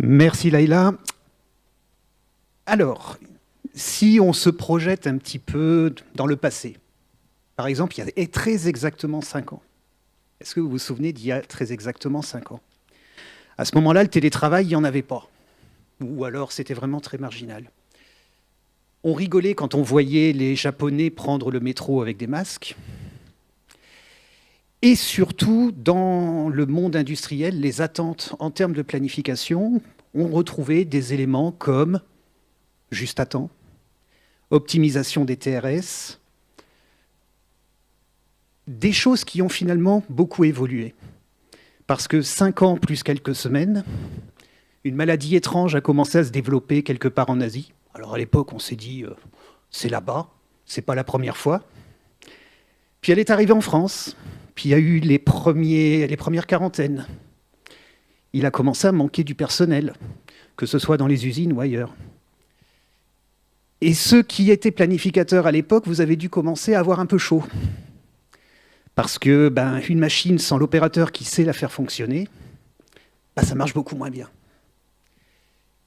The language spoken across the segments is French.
Merci Laïla. Alors, si on se projette un petit peu dans le passé, par exemple, il y a très exactement 5 ans. Est-ce que vous vous souvenez d'il y a très exactement 5 ans? À ce moment-là, le télétravail, il n'y en avait pas. Ou alors, c'était vraiment très marginal. On rigolait quand on voyait les Japonais prendre le métro avec des masques. Et surtout, dans le monde industriel, les attentes en termes de planification, on retrouvait des éléments comme juste à temps, optimisation des TRS, des choses qui ont finalement beaucoup évolué. Parce que 5 ans plus quelques semaines, une maladie étrange a commencé à se développer quelque part en Asie. Alors à l'époque, on s'est dit, c'est là-bas, c'est pas la première fois. Puis elle est arrivée en France, puis il y a eu les premières quarantaines. Il a commencé à manquer du personnel, que ce soit dans les usines ou ailleurs. Et ceux qui étaient planificateurs à l'époque, vous avez dû commencer à avoir un peu chaud. Parce que une machine sans l'opérateur qui sait la faire fonctionner, ça marche beaucoup moins bien.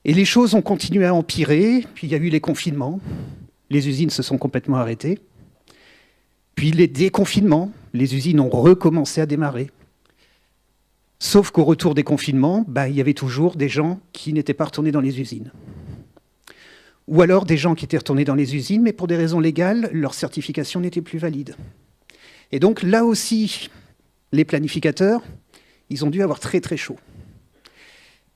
Et les choses ont continué à empirer, puis il y a eu les confinements, les usines se sont complètement arrêtées, puis les déconfinements, les usines ont recommencé à démarrer. Sauf qu'au retour des confinements, il y avait toujours des gens qui n'étaient pas retournés dans les usines. Ou alors des gens qui étaient retournés dans les usines, mais pour des raisons légales, leur certification n'était plus valide. Et donc là aussi, les planificateurs, ils ont dû avoir très très chaud.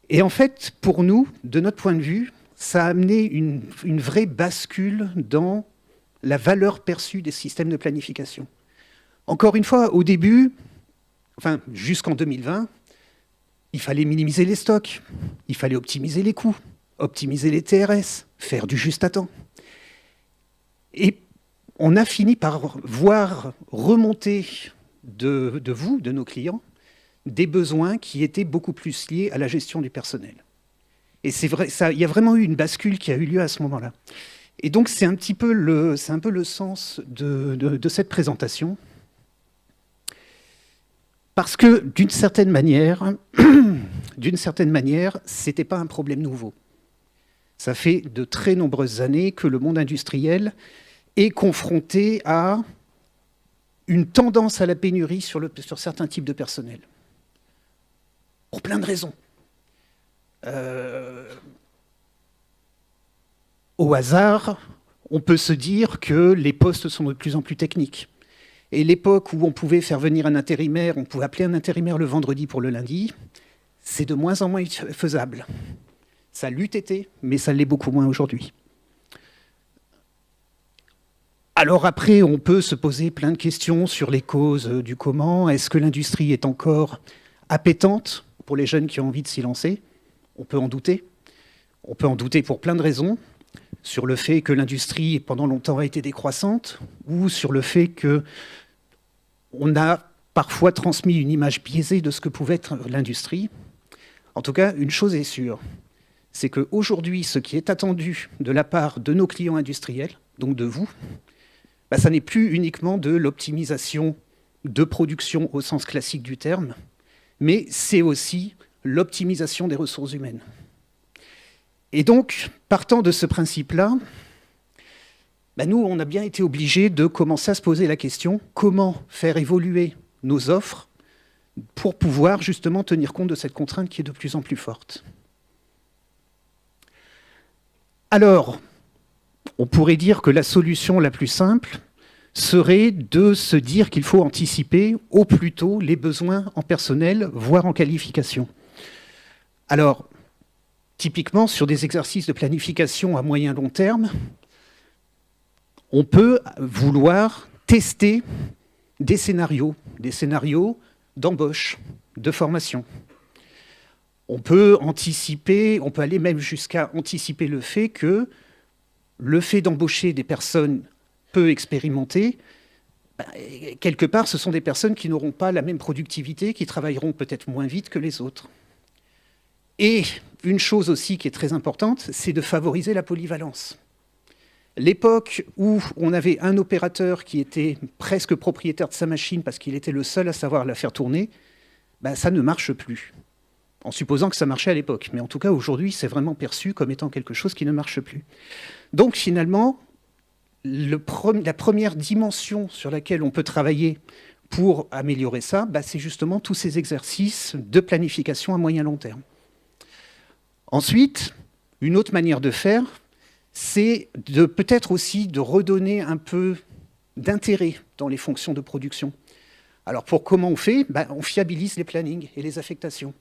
Et en fait, pour nous, de notre point de vue, ça a amené une vraie bascule dans la valeur perçue des systèmes de planification. Encore une fois, au début, jusqu'en 2020, il fallait minimiser les stocks, il fallait optimiser les coûts, optimiser les TRS, faire du juste à temps. Et on a fini par voir remonter de nos clients, des besoins qui étaient beaucoup plus liés à la gestion du personnel. Et c'est vrai, il y a vraiment eu une bascule qui a eu lieu à ce moment-là. Et donc c'est un peu le sens de cette présentation. Parce que d'une certaine manière, c'était pas un problème nouveau. Ça fait de très nombreuses années que le monde industriel est confronté à une tendance à la pénurie sur certains types de personnel. Pour plein de raisons. Au hasard, on peut se dire que les postes sont de plus en plus techniques. Et l'époque où on pouvait faire venir un intérimaire, on pouvait appeler un intérimaire le vendredi pour le lundi, c'est de moins en moins faisable. Ça l'eût été, mais ça l'est beaucoup moins aujourd'hui. Alors après, on peut se poser plein de questions sur les causes du comment. Est-ce que l'industrie est encore appétante pour les jeunes qui ont envie de s'y lancer? On peut en douter. On peut en douter pour plein de raisons. Sur le fait que l'industrie, pendant longtemps, a été décroissante, ou sur le fait qu'on a parfois transmis une image biaisée de ce que pouvait être l'industrie. En tout cas, une chose est sûre, c'est qu'aujourd'hui, ce qui est attendu de la part de nos clients industriels, donc de vous, ça n'est plus uniquement de l'optimisation de production au sens classique du terme, mais c'est aussi l'optimisation des ressources humaines. Et donc, partant de ce principe-là, nous, on a bien été obligés de commencer à se poser la question comment faire évoluer nos offres pour pouvoir justement tenir compte de cette contrainte qui est de plus en plus forte. Alors, on pourrait dire que la solution la plus simple serait de se dire qu'il faut anticiper au plus tôt les besoins en personnel, voire en qualification. Alors, typiquement, sur des exercices de planification à moyen long terme, on peut vouloir tester des scénarios d'embauche, de formation. On peut anticiper, on peut aller même jusqu'à anticiper le fait d'embaucher des personnes peu expérimentées, quelque part, ce sont des personnes qui n'auront pas la même productivité, qui travailleront peut-être moins vite que les autres. Et une chose aussi qui est très importante, c'est de favoriser la polyvalence. L'époque où on avait un opérateur qui était presque propriétaire de sa machine parce qu'il était le seul à savoir la faire tourner, ça ne marche plus. en supposant que ça marchait à l'époque. Mais en tout cas, aujourd'hui, c'est vraiment perçu comme étant quelque chose qui ne marche plus. Donc finalement, la première dimension sur laquelle on peut travailler pour améliorer ça, c'est justement tous ces exercices de planification à moyen long terme. Ensuite, une autre manière de faire, c'est peut-être aussi de redonner un peu d'intérêt dans les fonctions de production. Alors comment on fait ? On fiabilise les plannings et les affectations.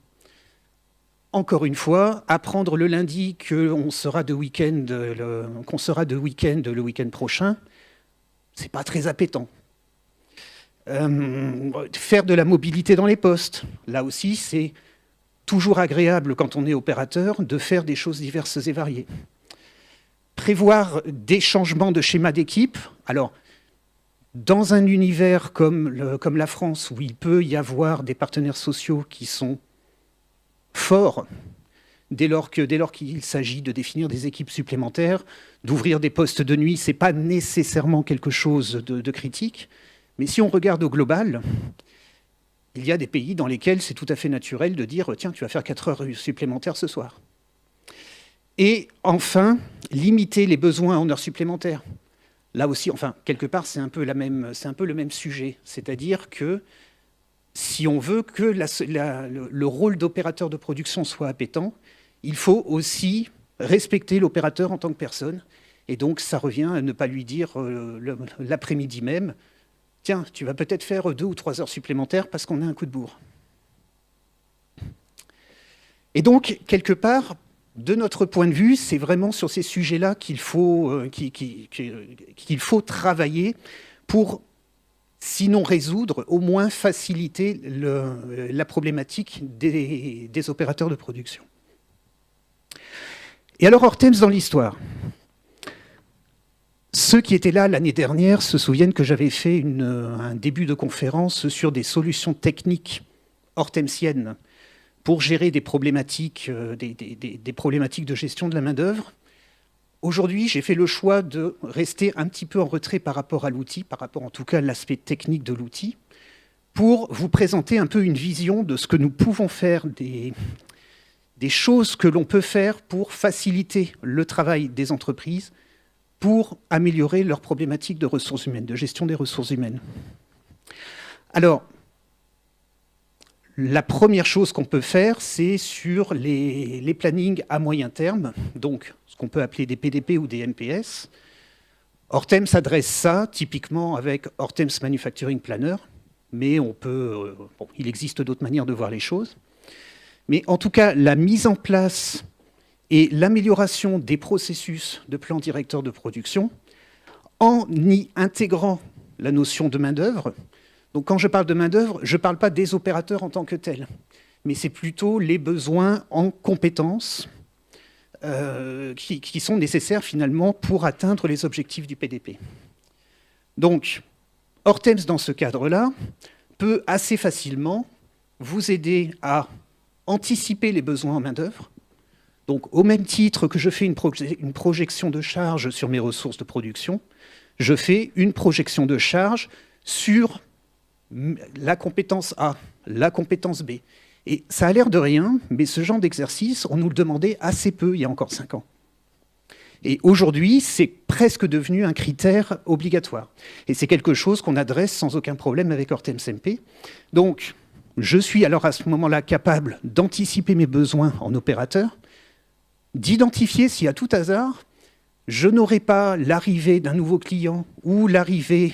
Encore une fois, apprendre le lundi qu'on sera de week-end le week-end prochain, c'est pas très appétant. Faire de la mobilité dans les postes, là aussi, c'est toujours agréable quand on est opérateur de faire des choses diverses et variées. Prévoir des changements de schéma d'équipe. Alors, dans un univers comme la France, où il peut y avoir des partenaires sociaux qui sont forts, dès lors qu'il s'agit de définir des équipes supplémentaires, d'ouvrir des postes de nuit, ce n'est pas nécessairement quelque chose de critique. Mais si on regarde au global, il y a des pays dans lesquels c'est tout à fait naturel de dire « Tiens, tu vas faire 4 heures supplémentaires ce soir ». Et enfin, limiter les besoins en heures supplémentaires. Là aussi, quelque part, c'est un peu le même sujet. C'est-à-dire que si on veut que le rôle d'opérateur de production soit appétant, il faut aussi respecter l'opérateur en tant que personne. Et donc, ça revient à ne pas lui dire l'après-midi même « Tiens, tu vas peut-être faire 2 ou 3 heures supplémentaires parce qu'on a un coup de bourre. » Et donc, quelque part, de notre point de vue, c'est vraiment sur ces sujets-là qu'il faut travailler pour, sinon résoudre, au moins faciliter la problématique des opérateurs de production. Et alors, Hortemps dans l'histoire. Ceux qui étaient là l'année dernière se souviennent que j'avais fait un début de conférence sur des solutions techniques hortemsiennes pour gérer des problématiques de gestion de la main-d'œuvre. Aujourd'hui, j'ai fait le choix de rester un petit peu en retrait par rapport à l'outil, par rapport en tout cas à l'aspect technique de l'outil, pour vous présenter un peu une vision de ce que nous pouvons faire, des choses que l'on peut faire pour faciliter le travail des entreprises, pour améliorer leurs problématiques de ressources humaines, de gestion des ressources humaines. Alors, la première chose qu'on peut faire, c'est sur les plannings à moyen terme, donc ce qu'on peut appeler des PDP ou des MPS. Hortemps adresse ça typiquement avec Hortemps Manufacturing Planner, mais il existe d'autres manières de voir les choses. Mais en tout cas, la mise en place et l'amélioration des processus de plan directeur de production en y intégrant la notion de main-d'œuvre. Donc quand je parle de main-d'œuvre, je ne parle pas des opérateurs en tant que tels, mais c'est plutôt les besoins en compétences qui sont nécessaires finalement pour atteindre les objectifs du PDP. Donc, Hortemps, dans ce cadre-là, peut assez facilement vous aider à anticiper les besoins en main-d'œuvre. Donc, au même titre que je fais une projection de charge sur mes ressources de production, je fais une projection de charge sur la compétence A, la compétence B. Et ça a l'air de rien, mais ce genre d'exercice, on nous le demandait assez peu il y a encore 5 ans. Et aujourd'hui, c'est presque devenu un critère obligatoire. Et c'est quelque chose qu'on adresse sans aucun problème avec Hortemps MP. Donc, je suis alors à ce moment-là capable d'anticiper mes besoins en opérateur, d'identifier si à tout hasard, je n'aurai pas l'arrivée d'un nouveau client ou l'arrivée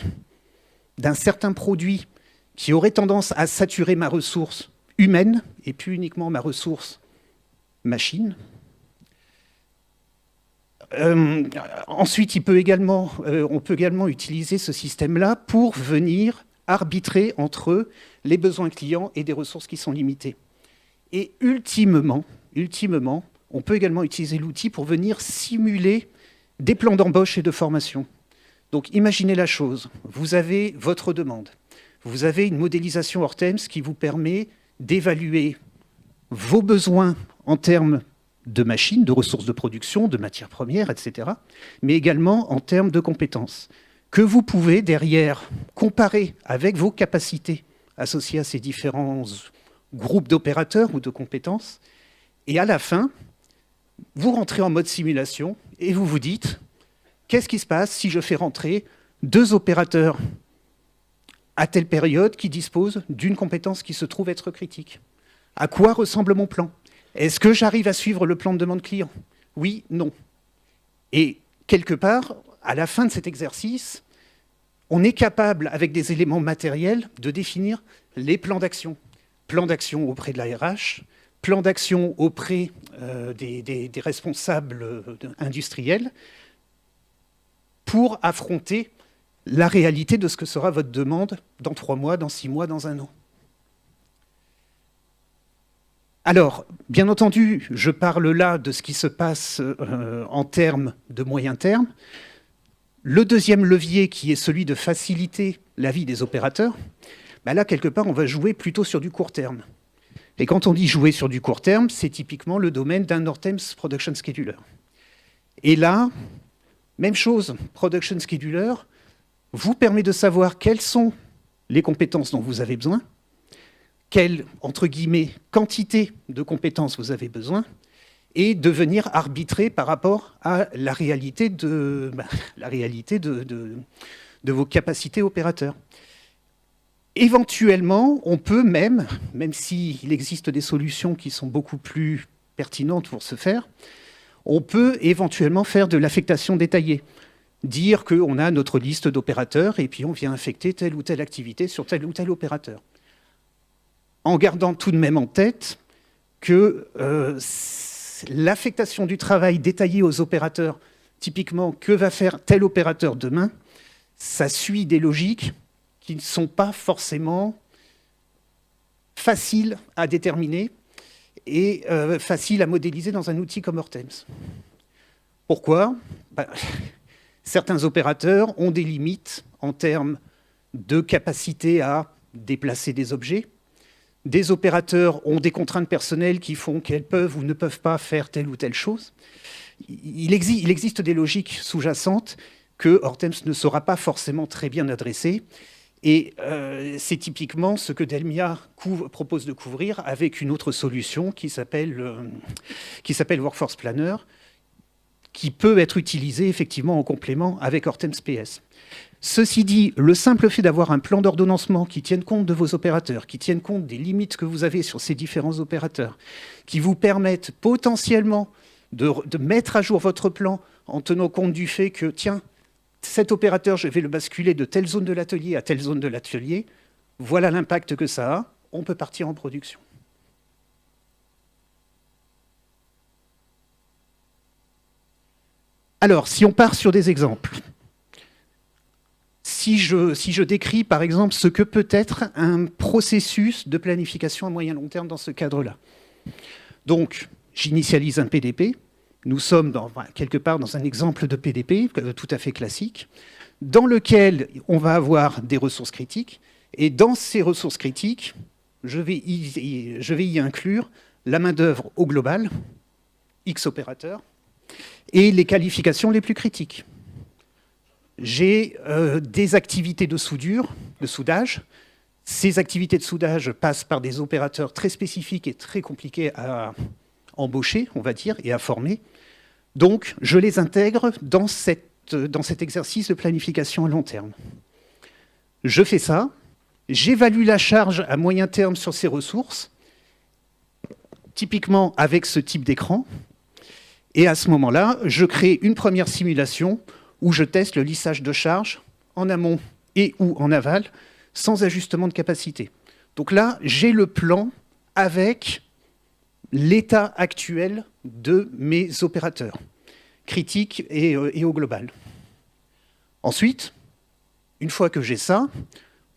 d'un certain produit qui aurait tendance à saturer ma ressource humaine et plus uniquement ma ressource machine. Ensuite, on peut également utiliser ce système-là pour venir arbitrer entre les besoins clients et des ressources qui sont limitées. Et ultimement, on peut également utiliser l'outil pour venir simuler des plans d'embauche et de formation. Donc imaginez la chose, vous avez votre demande, vous avez une modélisation Hortemps qui vous permet d'évaluer vos besoins en termes de machines, de ressources de production, de matières premières, etc., mais également en termes de compétences, que vous pouvez derrière comparer avec vos capacités associées à ces différents groupe d'opérateurs ou de compétences. Et à la fin, vous rentrez en mode simulation et vous vous dites, qu'est-ce qui se passe si je fais rentrer 2 opérateurs à telle période qui disposent d'une compétence qui se trouve être critique? À quoi ressemble mon plan? Est-ce que j'arrive à suivre le plan de demande client? Oui, non. Et quelque part, à la fin de cet exercice, on est capable, avec des éléments matériels, de définir les plans d'action. Plan d'action auprès de la RH, plan d'action auprès des responsables industriels, pour affronter la réalité de ce que sera votre demande dans 3 mois, dans 6 mois, dans 1 an. Alors, bien entendu, je parle là de ce qui se passe en termes de moyen terme. Le deuxième levier, qui est celui de faciliter la vie des opérateurs, ben là, quelque part, on va jouer plutôt sur du court terme. Et quand on dit jouer sur du court terme, c'est typiquement le domaine d'un Hortems Production Scheduler. Et là, même chose, Production Scheduler vous permet de savoir quelles sont les compétences dont vous avez besoin, quelle, entre guillemets, quantité de compétences vous avez besoin, et de venir arbitrer par rapport à la réalité de vos capacités opérateurs. Éventuellement, on peut même s'il existe des solutions qui sont beaucoup plus pertinentes pour ce faire, on peut éventuellement faire de l'affectation détaillée. Dire qu'on a notre liste d'opérateurs et puis on vient affecter telle ou telle activité sur tel ou tel opérateur. En gardant tout de même en tête que l'affectation du travail détaillé aux opérateurs, typiquement, que va faire tel opérateur demain, ça suit des logiques qui ne sont pas forcément faciles à déterminer et faciles à modéliser dans un outil comme Hortems. Pourquoi ? Certains opérateurs ont des limites en termes de capacité à déplacer des objets. Des opérateurs ont des contraintes personnelles qui font qu'elles peuvent ou ne peuvent pas faire telle ou telle chose. Il existe des logiques sous-jacentes que Hortems ne saura pas forcément très bien adresser. Et c'est typiquement ce que Delmia propose de couvrir avec une autre solution qui s'appelle Workforce Planner, qui peut être utilisée effectivement en complément avec Hortems PS. Ceci dit, le simple fait d'avoir un plan d'ordonnancement qui tienne compte de vos opérateurs, qui tienne compte des limites que vous avez sur ces différents opérateurs, qui vous permettent potentiellement de mettre à jour votre plan en tenant compte du fait que, tiens, cet opérateur, je vais le basculer de telle zone de l'atelier à telle zone de l'atelier, voilà l'impact que ça a, on peut partir en production. Alors, si on part sur des exemples, si je décris par exemple ce que peut être un processus de planification à moyen long terme dans ce cadre-là. Donc, j'initialise un PDP. Nous sommes quelque part dans un exemple de PDP tout à fait classique, dans lequel on va avoir des ressources critiques. Et dans ces ressources critiques, je vais y inclure la main-d'œuvre au global, X opérateurs, et les qualifications les plus critiques. J'ai des activités de soudure, de soudage. Ces activités de soudage passent par des opérateurs très spécifiques et très compliqués à embaucher, on va dire, et à former. Donc, je les intègre dans cet exercice de planification à long terme. Je fais ça, j'évalue la charge à moyen terme sur ces ressources, typiquement avec ce type d'écran, et à ce moment-là, je crée une première simulation où je teste le lissage de charge en amont et ou en aval, sans ajustement de capacité. Donc là, j'ai le plan avec l'état actuel de mes opérateurs, critiques et au global. Ensuite, une fois que j'ai ça,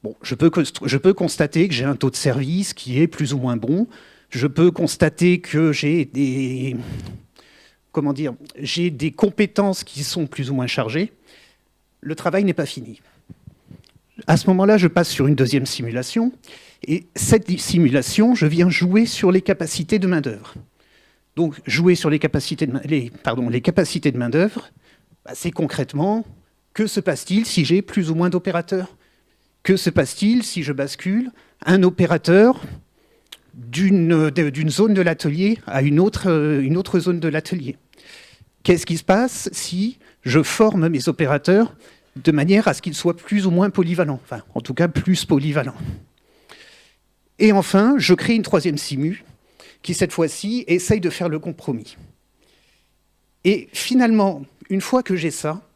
bon, je peux constater que j'ai un taux de service qui est plus ou moins bon. Je peux constater que j'ai des compétences qui sont plus ou moins chargées. Le travail n'est pas fini. À ce moment-là, je passe sur une deuxième simulation. Et cette simulation, je viens jouer sur les capacités de main-d'œuvre. Donc, jouer sur les capacités de main-d'œuvre, c'est concrètement, que se passe-t-il si j'ai plus ou moins d'opérateurs? Que se passe-t-il si je bascule un opérateur d'une zone de l'atelier à une autre zone de l'atelier. Qu'est-ce qui se passe si je forme mes opérateurs de manière à ce qu'ils soient plus ou moins polyvalents, enfin, en tout cas plus polyvalents. Et enfin, je crée une troisième simu qui, cette fois-ci, essaye de faire le compromis. Et finalement, une fois que j'ai ça,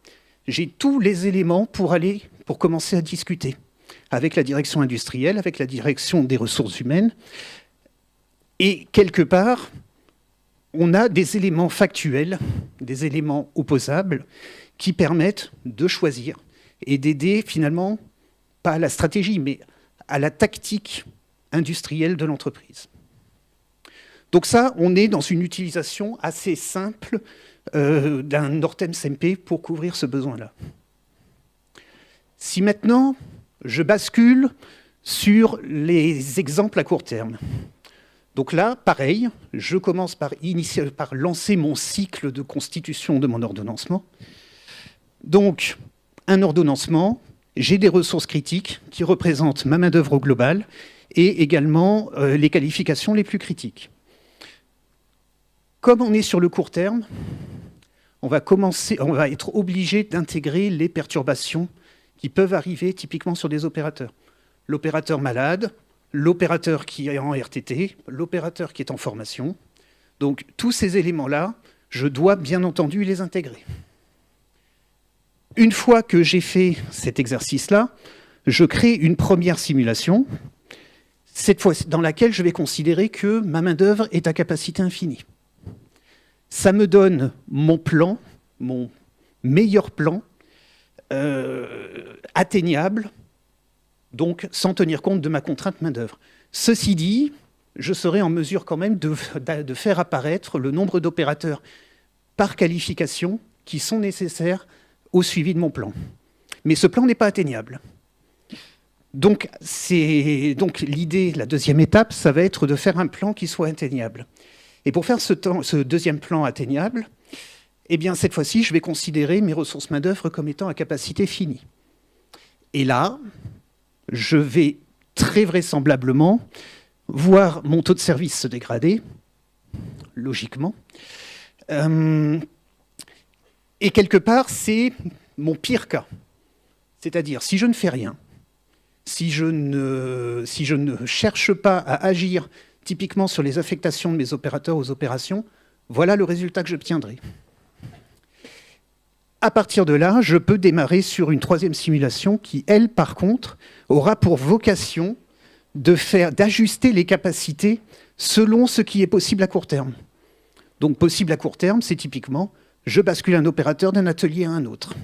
j'ai tous les éléments pour commencer à discuter avec la direction industrielle, avec la direction des ressources humaines. Et quelque part, on a des éléments factuels, des éléments opposables, qui permettent de choisir et d'aider finalement, pas à la stratégie, mais à la tactique industrielle de l'entreprise. Donc ça, on est dans une utilisation assez simple d'un Nortem SMP pour couvrir ce besoin-là. Si maintenant, je bascule sur les exemples à court terme. Donc là, pareil, je commence par lancer mon cycle de constitution de mon ordonnancement. Donc, un ordonnancement, j'ai des ressources critiques qui représentent ma main-d'œuvre au global et également les qualifications les plus critiques. Comme on est sur le court terme, on va être obligé d'intégrer les perturbations qui peuvent arriver typiquement sur des opérateurs. L'opérateur malade, l'opérateur qui est en RTT, l'opérateur qui est en formation. Donc, tous ces éléments-là, je dois bien entendu les intégrer. Une fois que j'ai fait cet exercice-là, je crée une première simulation, cette fois dans laquelle je vais considérer que ma main-d'œuvre est à capacité infinie. Ça me donne mon plan, mon meilleur plan, atteignable, donc sans tenir compte de ma contrainte main-d'œuvre. Ceci dit, je serai en mesure quand même de faire apparaître le nombre d'opérateurs par qualification qui sont nécessaires au suivi de mon plan. Mais ce plan n'est pas atteignable. Donc l'idée, la deuxième étape, ça va être de faire un plan qui soit atteignable. Et pour faire ce deuxième plan atteignable, eh bien, cette fois-ci, je vais considérer mes ressources main-d'œuvre comme étant à capacité finie. Et là, je vais très vraisemblablement voir mon taux de service se dégrader, logiquement. Et quelque part, c'est mon pire cas. C'est-à-dire, si je ne fais rien, si je ne cherche pas à agir typiquement sur les affectations de mes opérateurs aux opérations, voilà le résultat que j'obtiendrai. À partir de là, je peux démarrer sur une troisième simulation qui, elle, par contre, aura pour vocation d'ajuster les capacités selon ce qui est possible à court terme. Donc, possible à court terme, c'est typiquement, je bascule un opérateur d'un atelier à un autre.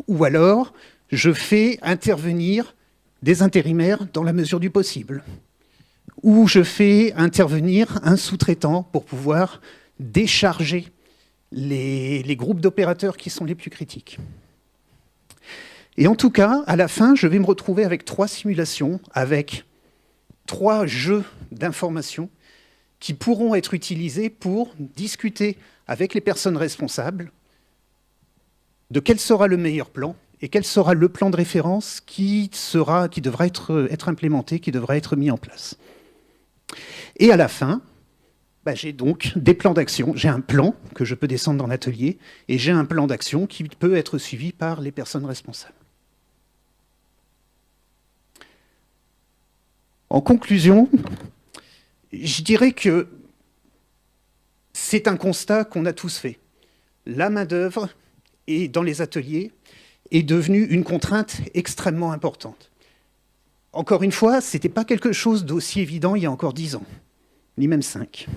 Ou alors, je fais intervenir des intérimaires dans la mesure du possible. Ou je fais intervenir un sous-traitant pour pouvoir décharger les groupes d'opérateurs qui sont les plus critiques. Et en tout cas, à la fin, je vais me retrouver avec 3 simulations, avec 3 jeux d'informations qui pourront être utilisés pour discuter avec les personnes responsables de quel sera le meilleur plan et quel sera le plan de référence qui devra être implémenté, qui devra être mis en place. Et à la fin, j'ai donc des plans d'action. J'ai un plan que je peux descendre dans l'atelier et j'ai un plan d'action qui peut être suivi par les personnes responsables. En conclusion, je dirais que c'est un constat qu'on a tous fait. La main-d'œuvre dans les ateliers est devenue une contrainte extrêmement importante. Encore une fois, ce n'était pas quelque chose d'aussi évident il y a encore 10 ans, ni même 5.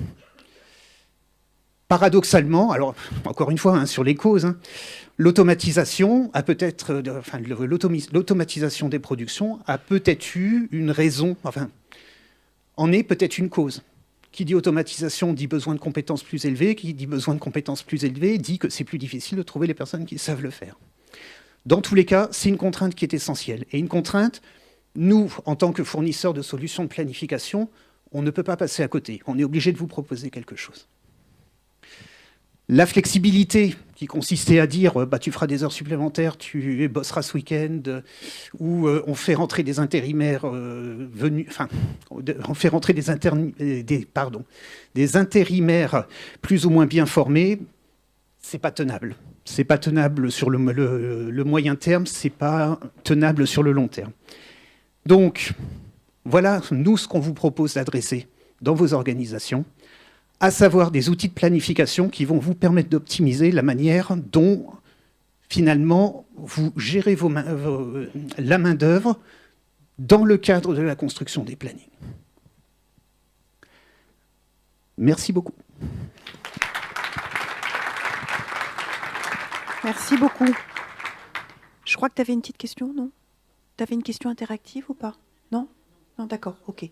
Paradoxalement, alors encore une fois, sur les causes, l'automatisation l'automatisation des productions a peut-être eu une raison, en est peut-être une cause. Qui dit automatisation dit besoin de compétences plus élevées, qui dit besoin de compétences plus élevées dit que c'est plus difficile de trouver les personnes qui savent le faire. Dans tous les cas, c'est une contrainte qui est essentielle. Et une contrainte, nous, en tant que fournisseurs de solutions de planification, on ne peut pas passer à côté. On est obligé de vous proposer quelque chose. La flexibilité qui consistait à dire tu feras des heures supplémentaires, tu bosseras ce week-end, ou on fait rentrer des intérimaires on fait rentrer des intérimaires plus ou moins bien formés, c'est pas tenable. C'est pas tenable sur le moyen terme, c'est pas tenable sur le long terme. Donc, voilà, nous, ce qu'on vous propose d'adresser dans vos organisations, à savoir des outils de planification qui vont vous permettre d'optimiser la manière dont, finalement, vous gérez la main-d'œuvre dans le cadre de la construction des plannings. Merci beaucoup. Merci beaucoup. Je crois que tu avais une petite question, non? Tu avais une question interactive ou pas? Non? Non, d'accord, ok.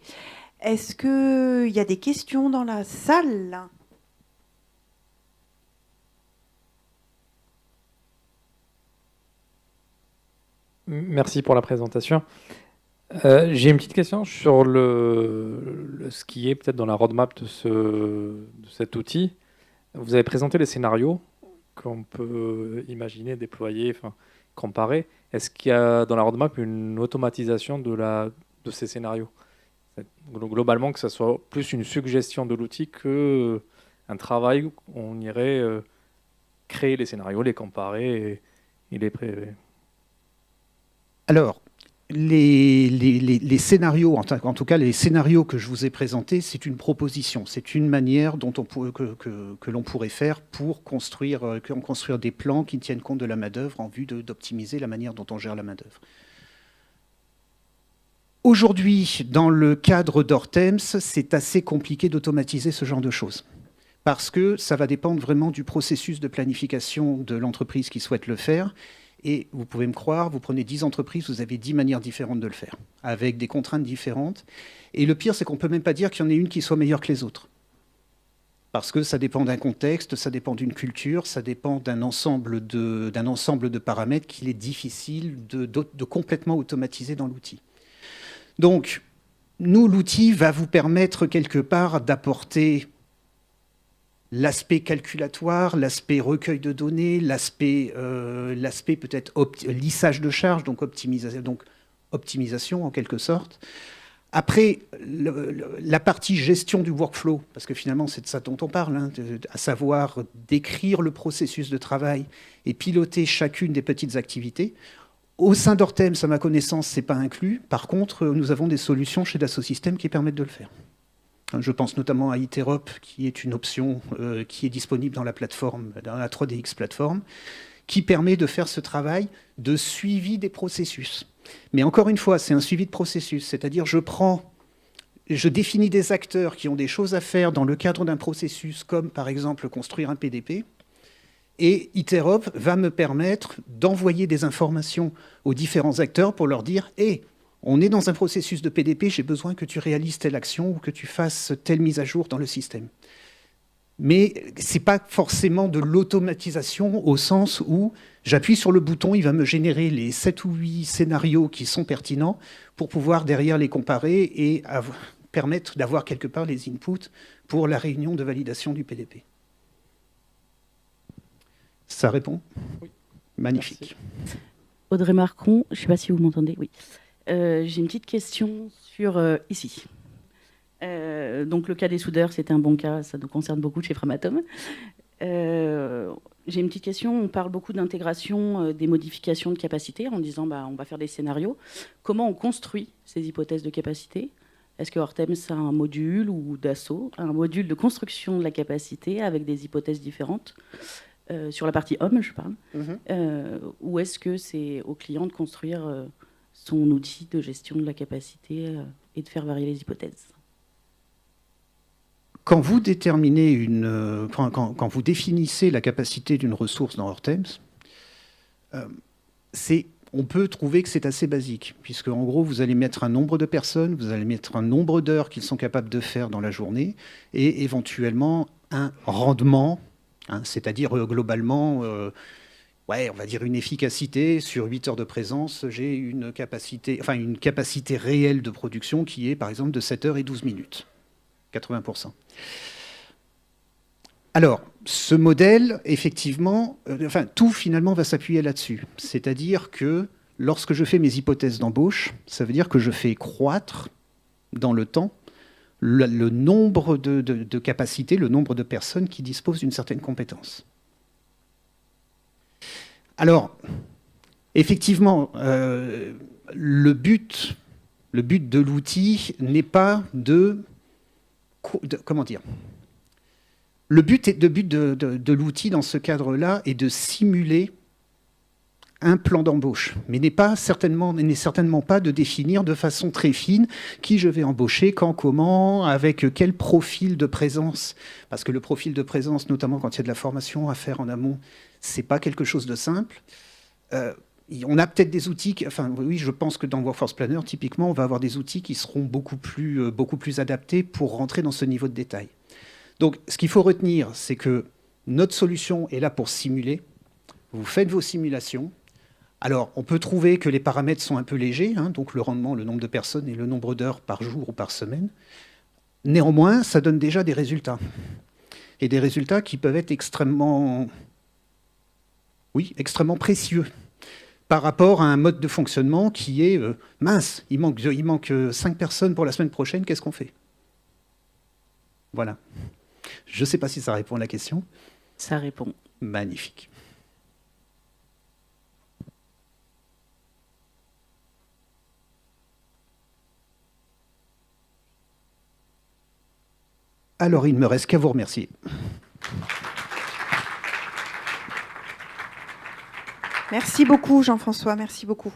Est-ce qu'il y a des questions dans la salle? Merci pour la présentation. J'ai une petite question sur ce qui est peut-être dans la roadmap de cet outil. Vous avez présenté les scénarios qu'on peut imaginer, déployer, comparer. Est-ce qu'il y a dans la roadmap une automatisation de ces scénarios? Globalement, que ce soit plus une suggestion de l'outil qu'un travail où on irait créer les scénarios, les comparer et les prélever. Alors, les scénarios, en tout cas les scénarios que je vous ai présentés, c'est une proposition, c'est une manière dont que l'on pourrait faire pour construire des plans qui tiennent compte de la main-d'œuvre en vue d'optimiser la manière dont on gère la main-d'œuvre. Aujourd'hui, dans le cadre d'Hortems, c'est assez compliqué d'automatiser ce genre de choses, parce que ça va dépendre vraiment du processus de planification de l'entreprise qui souhaite le faire. Et vous pouvez me croire, vous prenez 10 entreprises, vous avez 10 manières différentes de le faire, avec des contraintes différentes. Et le pire, c'est qu'on ne peut même pas dire qu'il y en ait une qui soit meilleure que les autres. Parce que ça dépend d'un contexte, ça dépend d'une culture, ça dépend d'un ensemble de paramètres qu'il est difficile de complètement automatiser dans l'outil. Donc, nous, l'outil va vous permettre quelque part d'apporter l'aspect calculatoire, l'aspect recueil de données, l'aspect peut-être lissage de charges, donc optimisation en quelque sorte. Après, la partie gestion du workflow, parce que finalement c'est de ça dont on parle, à savoir décrire le processus de travail et piloter chacune des petites activités. Au sein d'Hortems, à ma connaissance, ce n'est pas inclus. Par contre, nous avons des solutions chez Dassault Systèmes qui permettent de le faire. Je pense notamment à Iterop, qui est une option qui est disponible dans la plateforme, dans la 3DX plateforme, qui permet de faire ce travail de suivi des processus. Mais encore une fois, c'est un suivi de processus, c'est-à-dire je définis des acteurs qui ont des choses à faire dans le cadre d'un processus, comme par exemple construire un PDP, et Iterop va me permettre d'envoyer des informations aux différents acteurs pour leur dire « Hey, on est dans un processus de PDP, j'ai besoin que tu réalises telle action ou que tu fasses telle mise à jour dans le système. » Mais ce n'est pas forcément de l'automatisation au sens où j'appuie sur le bouton, il va me générer les 7 ou 8 scénarios qui sont pertinents pour pouvoir derrière les comparer et permettre d'avoir quelque part les inputs pour la réunion de validation du PDP. Ça répond? Oui. Magnifique. Merci. Audrey Marcon, je ne sais pas si vous m'entendez. Oui. J'ai une petite question sur ici. Donc le cas des soudeurs, c'était un bon cas, ça nous concerne beaucoup chez Framatome. J'ai une petite question, on parle beaucoup d'intégration des modifications de capacité en disant on va faire des scénarios. Comment on construit ces hypothèses de capacité? Est-ce que Hortems a un module ou Dassault un module de construction de la capacité avec des hypothèses différentes? Sur la partie homme, je parle. Ou est-ce que c'est au client de construire son outil de gestion de la capacité et de faire varier les hypothèses? Quand vous déterminez quand vous définissez la capacité d'une ressource dans Hortems, on peut trouver que c'est assez basique, puisque en gros, vous allez mettre un nombre de personnes, vous allez mettre un nombre d'heures qu'ils sont capables de faire dans la journée, et éventuellement un rendement, c'est-à-dire globalement, on va dire une efficacité sur 8 heures de présence, j'ai une capacité réelle de production qui est par exemple de 7 heures et 12 minutes, 80%. Alors, ce modèle, effectivement, tout finalement va s'appuyer là-dessus. C'est-à-dire que lorsque je fais mes hypothèses d'embauche, ça veut dire que je fais croître dans le temps le nombre de capacités, le nombre de personnes qui disposent d'une certaine compétence. Alors, effectivement, le but de l'outil n'est pas comment dire ? Le but de l'outil dans ce cadre-là est de simuler un plan d'embauche, mais n'est certainement pas de définir de façon très fine qui je vais embaucher, quand, comment, avec quel profil de présence. Parce que le profil de présence, notamment quand il y a de la formation à faire en amont, c'est pas quelque chose de simple. On a peut-être des outils, oui, je pense que dans Workforce Planner, typiquement, on va avoir des outils qui seront beaucoup plus adaptés pour rentrer dans ce niveau de détail. Donc, ce qu'il faut retenir, c'est que notre solution est là pour simuler. Vous faites vos simulations. Alors, on peut trouver que les paramètres sont un peu légers, donc le rendement, le nombre de personnes et le nombre d'heures par jour ou par semaine. Néanmoins, ça donne déjà des résultats. Et des résultats qui peuvent être extrêmement précieux par rapport à un mode de fonctionnement qui est mince, il manque 5 personnes pour la semaine prochaine, qu'est-ce qu'on fait? Voilà. Je ne sais pas si ça répond à la question. Ça répond. Magnifique. Alors, il ne me reste qu'à vous remercier. Merci beaucoup, Jean-François, merci beaucoup.